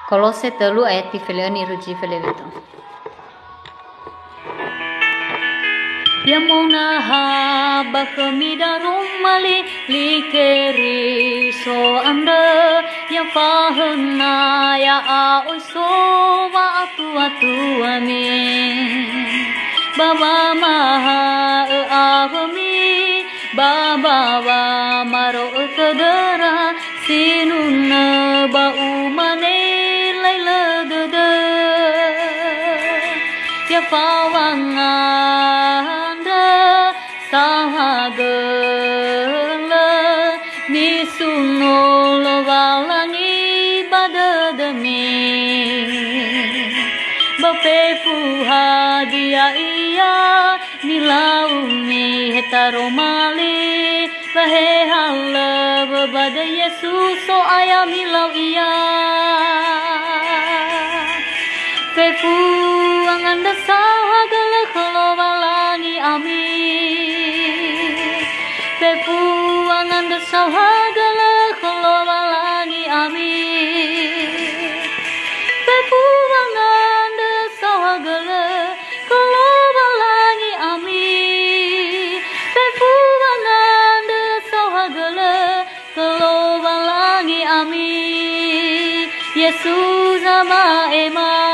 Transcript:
Kolose 3 ayat 3 ruji feleveto. Yamona ha bakhamida rumali likeri so anda ya fahna ya oiso wa atu amin baba maha avami baba wa maro kadara sinunna ba umane laila dada ya fawanga sahagala misunolo walangi badadami bapefu hadia iya milaumi hetaromali bahe hala babada Yesus so aya milau iya pefu anganda sahagala khalowalangi amin pefu anganda sahagala khalowalangi amin pefu anganda sahagala khalowalangi amin pefu anganda sahagala khalowalangi amin Yesus ama ema